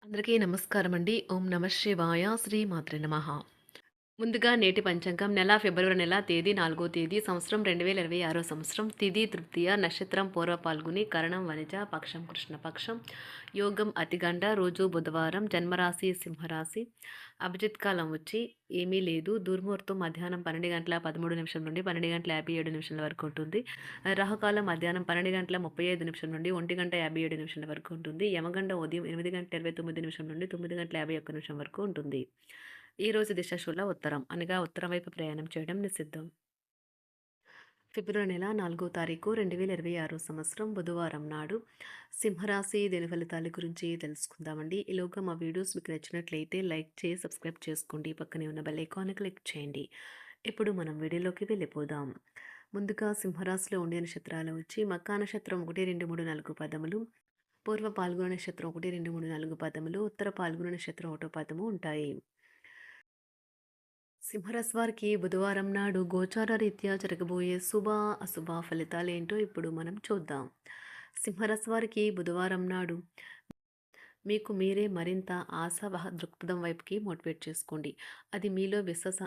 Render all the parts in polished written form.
అందరికీ నమస్కారం అండి. ఓం నమ శివాయ. శ్రీ మాత్రే నమః. ముందుగా నేటి పంచాంగం ఫిబ్రవరి నెల తేదీ 4వ తేదీ సంవత్సరం 2026 సంవత్సరం తిథి తృతీయ నక్షత్రం పూర్వ పాల్గొని కరణం వనిజ పక్షం కృష్ణపక్షం యోగం అతిగండ రోజు బుధవారం జన్మరాశి సింహరాశి అభిజిత్ కాలం వచ్చి ఏమీ లేదు. దుర్ముహూర్తం మధ్యాహ్నం 12 గంటల 13 నిమిషం నుండి 12 గంటల 57 నిమిషాల వరకు ఉంటుంది. రాహుకాలం మధ్యాహ్నం 12 గంటల 35 నిమిషం నుండి 1 గంట 57 నిమిషాల వరకు ఉంటుంది. యమగండ ఉదయం 8 గంటల 29 నిమిషం నుండి 9 గంటల 51 నిమిషం వరకు ఉంటుంది. ఈ రోజు దిశాశూల ఉత్తరం అనగా ఉత్తరం వైపు ప్రయాణం చేయడం నిషిద్ధం. ఫిబ్రవరి నెల 4వ తారీఖు 2026 సంవత్సరం బుధవారం నాడు సింహరాశి దీని ఫలితాల గురించి తెలుసుకుందామండి. ఈలోగా మా వీడియోస్ మీకు నచ్చినట్లయితే లైక్ చేసి సబ్స్క్రైబ్ చేసుకోండి. పక్కనే ఉన్న బెల్ ఐకాన్ క్లిక్ చేయండి. ఇప్పుడు మనం వీడియోలోకి వెళ్ళిపోదాం. ముందుగా సింహరాశిలో ఉండే నక్షత్రాలు వచ్చి మకా నక్షత్రం 1, 2, 3, 4 పదములు, పూర్వ పాల్గొన నక్షత్రం 1, 2, 3, 4 పదములు, ఉత్తర పాల్గొన నక్షత్రం 1 పదము ఉంటాయి. సింహరాశి వారికి బుధవారం నాడు గోచార రీత్యా జరగబోయే శుభ అశుభ ఫలితాలేంటో ఇప్పుడు మనం చూద్దాం. సింహరాశి వారికి బుధవారం నాడు మీకు మీరే మరింత ఆశావహ దృక్పథం వైపుకి మోటివేట్ చేసుకోండి. అది మీలో విశ్వాస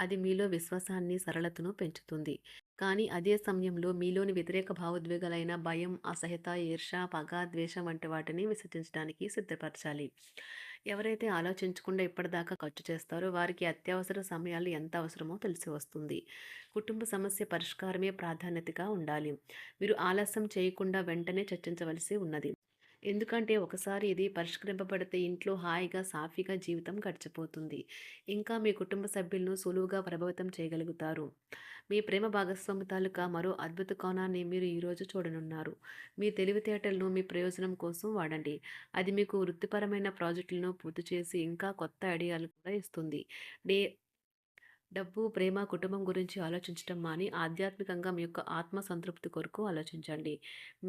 అది మీలో విశ్వాసాన్ని సరళతను పెంచుతుంది. కానీ అదే సమయంలో మీలోని వ్యతిరేక భావోద్వేగాలైన భయం, అసహ్యత, ఈర్ష, పగ, ద్వేషం వంటి వాటిని విసర్జించడానికి సిద్ధపరచాలి. ఎవరైతే ఆలోచించకుండా ఇప్పటిదాకా ఖర్చు చేస్తారో వారికి అత్యవసర సమయాలు ఎంత అవసరమో తెలిసి వస్తుంది. కుటుంబ సమస్య పరిష్కారమే ప్రాధాన్యతగా ఉండాలి. మీరు ఆలస్యం చేయకుండా వెంటనే చర్చించవలసి ఉన్నది. ఎందుకంటే ఒకసారి ఇది పరిష్కరింపబడితే ఇంట్లో హాయిగా సాఫీగా జీవితం గడిచిపోతుంది. ఇంకా మీ కుటుంబ సభ్యులను సులువుగా ప్రభావితం చేయగలుగుతారు. మీ ప్రేమ భాగస్వామి తాలూకా మరో అద్భుత కోణాన్ని మీరు ఈరోజు చూడనున్నారు. మీ తెలివితేటలను మీ ప్రయోజనం కోసం వాడండి. అది మీకు వృత్తిపరమైన ప్రాజెక్టులను పూర్తి చేసి ఇంకా కొత్త ఐడియాలు కూడా ఇస్తుంది. డే డబ్బు, ప్రేమ, కుటుంబం గురించి ఆలోచించటం మాని ఆధ్యాత్మికంగా మీ యొక్క ఆత్మ సంతృప్తి కొరకు ఆలోచించండి.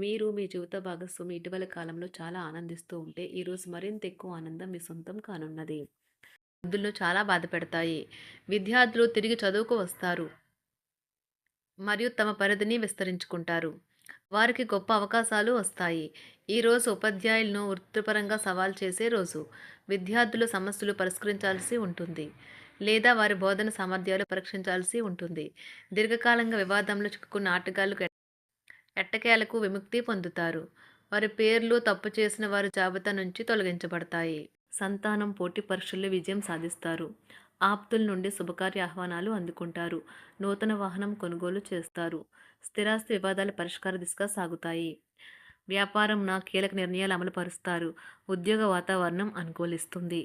మీరు మీ జీవిత భాగస్వామి ఇటీవల కాలంలో చాలా ఆనందిస్తూ ఉంటే ఈరోజు మరింత ఎక్కువ ఆనందం మీ సొంతం కానున్నది. వృద్ధులను చాలా బాధ పెడతాయి. విద్యార్థులు తిరిగి చదువుకు వస్తారు మరియు తమ పరిధిని విస్తరించుకుంటారు. వారికి గొప్ప అవకాశాలు వస్తాయి. ఈరోజు ఉపాధ్యాయులను వృత్తిపరంగా సవాల్ చేసే రోజు. విద్యార్థులు సమస్యలు పరిష్కరించాల్సి ఉంటుంది లేదా వారి బోధన సామర్థ్యాలు పరీక్షించాల్సి ఉంటుంది. దీర్ఘకాలంగా వివాదంలో చిక్కుకున్న ఆటగాళ్లు ఎట్టకేలకు విముక్తి పొందుతారు. వారి పేర్లు తప్పు చేసిన వారి జాబితా నుంచి తొలగించబడతాయి. సంతానం పోటీ పరీక్షల్లో విజయం సాధిస్తారు. ఆప్తుల నుండి శుభకార్య ఆహ్వానాలు అందుకుంటారు. నూతన వాహనం కొనుగోలు చేస్తారు. స్థిరాస్తి వివాదాల పరిష్కార దిశగా సాగుతాయి. వ్యాపారంన కీలక నిర్ణయాలు అమలు పరుస్తారు. ఉద్యోగ వాతావరణం అనుకూలిస్తుంది.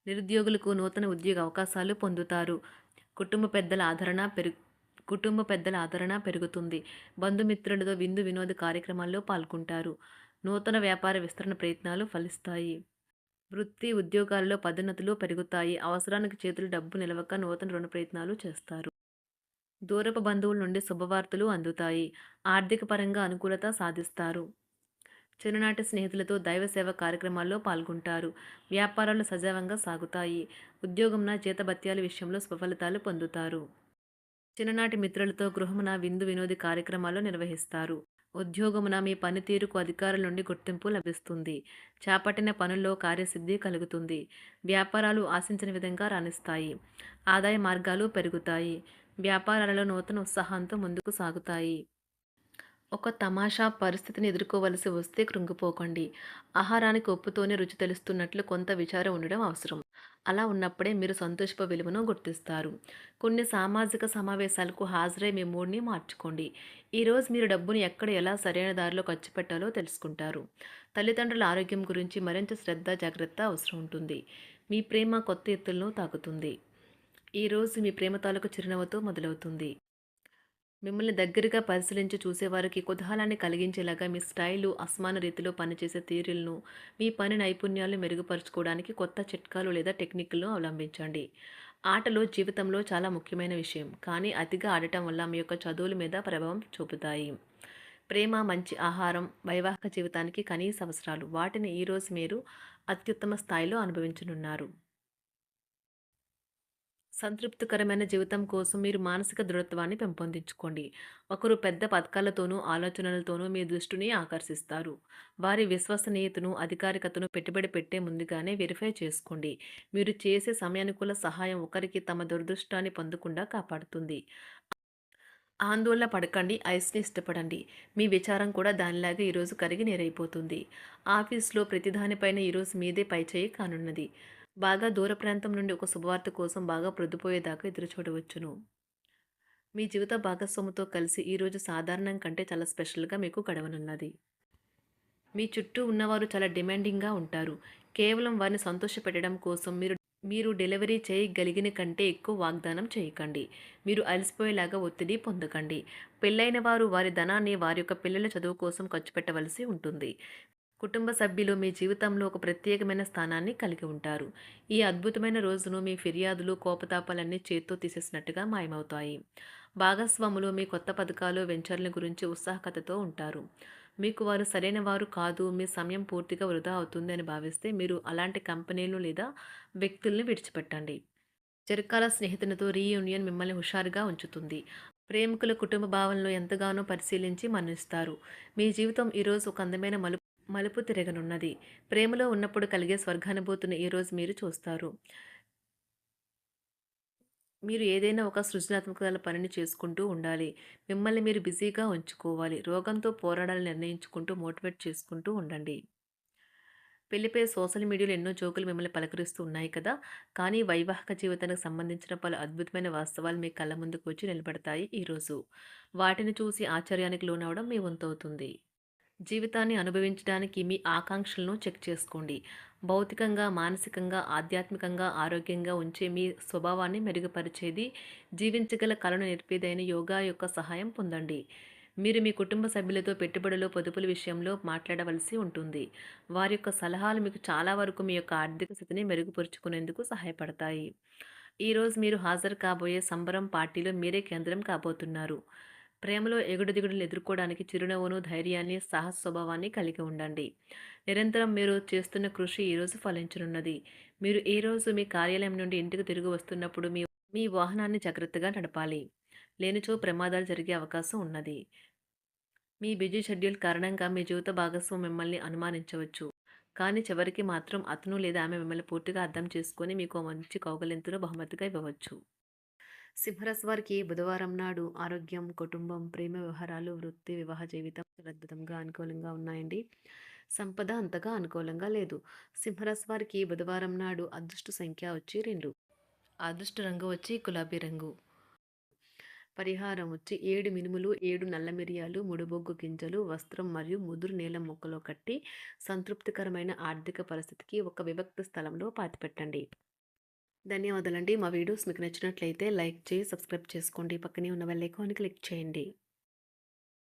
నిరుద్యోగులకు నూతన ఉద్యోగ అవకాశాలు పొందుతారు. కుటుంబ పెద్దల ఆదరణ పెరుగుతుంది. బంధుమిత్రులతో విందు వినోద కార్యక్రమాల్లో పాల్గొంటారు. నూతన వ్యాపార విస్తరణ ప్రయత్నాలు ఫలిస్తాయి. వృత్తి ఉద్యోగాల్లో పదోన్నతులు పెరుగుతాయి. అవసరానికి చేతులు డబ్బు నిలవక నూతన రుణ ప్రయత్నాలు చేస్తారు. దూరపు బంధువుల నుండి శుభవార్తలు అందుతాయి. ఆర్థిక పరంగా అనుకూలత సాధిస్తారు. చిన్ననాటి స్నేహితులతో దైవ సేవ కార్యక్రమాల్లో పాల్గొంటారు. వ్యాపారాలు సజావంగా సాగుతాయి. ఉద్యోగంన జీతభత్యాల విషయంలో స్వఫలితాలు పొందుతారు. చిన్ననాటి మిత్రులతో గృహమున విందు వినోది కార్యక్రమాలు నిర్వహిస్తారు. ఉద్యోగమున మీ పనితీరుకు అధికారుల నుండి గుర్తింపు లభిస్తుంది. చేపట్టిన పనుల్లో కార్యసిద్ధి కలుగుతుంది. వ్యాపారాలు ఆశించిన విధంగా రాణిస్తాయి. ఆదాయ మార్గాలు పెరుగుతాయి. వ్యాపారాలలో నూతన ఉత్సాహంతో ముందుకు సాగుతాయి. ఒక తమాషా పరిస్థితిని ఎదుర్కోవలసి వస్తే కృంగిపోకండి. ఆహారానికి ఉప్పుతోనే రుచి తెలుస్తున్నట్లు కొంత విచారం ఉండడం అవసరం. అలా ఉన్నప్పుడే మీరు సంతోషపు విలువను గుర్తిస్తారు. కొన్ని సామాజిక సమావేశాలకు హాజరై మీ మూడ్ని మార్చుకోండి. ఈరోజు మీరు డబ్బుని ఎక్కడ ఎలా సరైన దారిలో ఖర్చు పెట్టాలో తెలుసుకుంటారు. తల్లిదండ్రుల ఆరోగ్యం గురించి మరింత శ్రద్ధ జాగ్రత్త అవసరం ఉంటుంది. మీ ప్రేమ కొత్త ఎత్తులను తాకుతుంది. ఈరోజు మీ ప్రేమ తాలూకు చిరునవ్వుతో మొదలవుతుంది. మిమ్మల్ని దగ్గరగా పరిశీలించి చూసేవారికి కుతూహలాన్ని కలిగించేలాగా మీ స్టైలు, అసమాన రీతిలో పనిచేసే తీరులను, మీ పని నైపుణ్యాలను మెరుగుపరుచుకోవడానికి కొత్త చిట్కాలు లేదా టెక్నిక్లను అవలంబించండి. ఆటలు జీవితంలో చాలా ముఖ్యమైన విషయం, కానీ అతిగా ఆడటం వల్ల మీ యొక్క చదువుల మీద ప్రభావం చూపుతాయి. ప్రేమ, మంచి ఆహారం, వైవాహిక జీవితానికి కనీస అవసరాలు. వాటిని ఈరోజు మీరు అత్యుత్తమ స్థాయిలో అనుభవించనున్నారు. సంతృప్తికరమైన జీవితం కోసం మీరు మానసిక దృఢత్వాన్ని పెంపొందించుకోండి. ఒకరు పెద్ద పథకాలతోనూ, ఆలోచనలతోనూ మీ దృష్టిని ఆకర్షిస్తారు. వారి విశ్వసనీయతను, అధికారికతను పెట్టుబడి పెట్టే ముందుగానే వెరిఫై చేసుకోండి. మీరు చేసే సమయానుకూల సహాయం ఒకరికి తమ దురదృష్టాన్ని పొందకుండా కాపాడుతుంది. ఆందోళన పడకండి, ఐస్‌ని ఇష్టపడండి. మీ విచారం కూడా దానిలాగే ఈరోజు కరిగి నీరైపోతుంది. ఆఫీస్‌లో ప్రతిదానిపైన ఈరోజు మీదే పైచేయి కానున్నది. బాగా దూర ప్రాంతం నుండి ఒక శుభవార్త కోసం బాగా ప్రొద్దుపోయేదాకా ఎదురుచూడవచ్చును. మీ జీవిత భాగస్వామితో కలిసి ఈరోజు సాధారణం కంటే చాలా స్పెషల్‌గా మీకు గడవనున్నది. మీ చుట్టూ ఉన్నవారు చాలా డిమాండింగ్‌గా ఉంటారు. కేవలం వారిని సంతోషపెట్టడం కోసం మీరు మీరు డెలివరీ చేయగలిగిన కంటే ఎక్కువ వాగ్దానం చేయకండి. మీరు అలసిపోయేలాగా ఒత్తిడి పొందకండి. పెళ్ళైన వారు వారి ధనాన్ని వారి యొక్క పిల్లల చదువు కోసం ఖర్చు పెట్టవలసి ఉంటుంది. కుటుంబ సభ్యులు మీ జీవితంలో ఒక ప్రత్యేకమైన స్థానాన్ని కలిగి ఉంటారు. ఈ అద్భుతమైన రోజును మీ ఫిర్యాదులు, కోపతాపాలన్నీ చేత్తో తీసేసినట్టుగా మాయమవుతాయి. భాగస్వాములు మీ కొత్త పథకాలు, వెంచర్ల గురించి ఉత్సాహకతతో ఉంటారు. మీకు వారు సరైన వారు కాదు, మీ సమయం పూర్తిగా వృధా అవుతుంది అని భావిస్తే మీరు అలాంటి కంపెనీలు లేదా వ్యక్తుల్ని విడిచిపెట్టండి. చిరకాల స్నేహితునితో రీయూనియన్ మిమ్మల్ని హుషారుగా ఉంచుతుంది. ప్రేమికుల కుటుంబ భావనలు ఎంతగానో పరిశీలించి మన్నిస్తారు. మీ జీవితం ఈరోజు ఒక అందమైన మలుపు తిరగనున్నది. ప్రేమలో ఉన్నప్పుడు కలిగే స్వర్గానుభూతిని ఈరోజు మీరు చూస్తారు. మీరు ఏదైనా ఒక సృజనాత్మక పనిని చేసుకుంటూ ఉండాలి. మిమ్మల్ని మీరు బిజీగా ఉంచుకోవాలి. రోగంతో పోరాడాలని నిర్ణయించుకుంటూ మోటివేట్ చేసుకుంటూ ఉండండి. పెళ్లిపై సోషల్ మీడియాలో ఎన్నో జోకులు మిమ్మల్ని పలకరిస్తూ ఉన్నాయి కదా! కానీ వైవాహిక జీవితానికి సంబంధించిన పలు అద్భుతమైన వాస్తవాలు మీ కళ్ళ ముందుకు వచ్చి నిలబడతాయి ఈరోజు. వాటిని చూసి ఆశ్చర్యానికి లోనవ్వడం మీ వంతవుతుంది. జీవితాన్ని అనుభవించడానికి మీ ఆకాంక్షలను చెక్ చేసుకోండి. భౌతికంగా, మానసికంగా, ఆధ్యాత్మికంగా ఆరోగ్యంగా ఉంచే మీ స్వభావాన్ని మెరుగుపరిచేది, జీవించగల కళను నేర్పేదైన యోగా యొక్క సహాయం పొందండి. మీరు మీ కుటుంబ సభ్యులతో పెట్టుబడులు, పొదుపుల విషయంలో మాట్లాడవలసి ఉంటుంది. వారి యొక్క సలహాలు మీకు చాలా వరకు మీ యొక్క ఆర్థిక స్థితిని మెరుగుపరుచుకునేందుకు సహాయపడతాయి. ఈరోజు మీరు హాజరు కాబోయే సంబరం పార్టీలో మీరే కేంద్రం కాబోతున్నారు. ప్రేమలో ఎగుడుదిగుడులు ఎదుర్కోవడానికి చిరునవ్వును, ధైర్యాన్ని, సాహస స్వభావాన్ని కలిగి ఉండండి. నిరంతరం మీరు చేస్తున్న కృషి ఈరోజు ఫలించనున్నది. మీరు ఈ రోజు మీ కార్యాలయం నుండి ఇంటికి తిరిగి వస్తున్నప్పుడు మీ మీ వాహనాన్ని జాగ్రత్తగా నడపాలి. లేనిచో ప్రమాదాలు జరిగే అవకాశం ఉన్నది. మీ బిజీ షెడ్యూల్ కారణంగా మీ జీవిత భాగస్వామి మిమ్మల్ని అనుమానించవచ్చు. కానీ చివరికి మాత్రం అతను లేదా ఆమె మిమ్మల్ని పూర్తిగా అర్థం చేసుకొని మీకు ఓ మంచి కౌగిలింతను బహుమతిగా ఇవ్వవచ్చు. సింహరాశి వారికి బుధవారం నాడు ఆరోగ్యం, కుటుంబం, ప్రేమ వ్యవహారాలు, వృత్తి, వివాహ జీవితం చాలా అద్భుతంగా అనుకూలంగా ఉన్నాయండి. సంపద అంతగా అనుకూలంగా లేదు. సింహరాశి వారికి బుధవారం నాడు అదృష్ట సంఖ్య వచ్చి 2. అదృష్ట రంగు వచ్చి గులాబీ రంగు. పరిహారం వచ్చి 7 మినుములు, 7 నల్ల మిరియాలు, ముడుబొగ్గు గింజలు, వస్త్రం మరియు ముదురు నీలం మొక్కలో కట్టి సంతృప్తికరమైన ఆర్థిక పరిస్థితికి ఒక విభక్త స్థలంలో పాతిపెట్టండి. ధన్యవాదాలండి. మా వీడియోస్ మీకు నచ్చినట్లయితే లైక్ చేసి, సబ్స్క్రైబ్ చేసుకోండి. పక్కనే ఉన్న బెల్ ఐకాన్ని క్లిక్ చేయండి.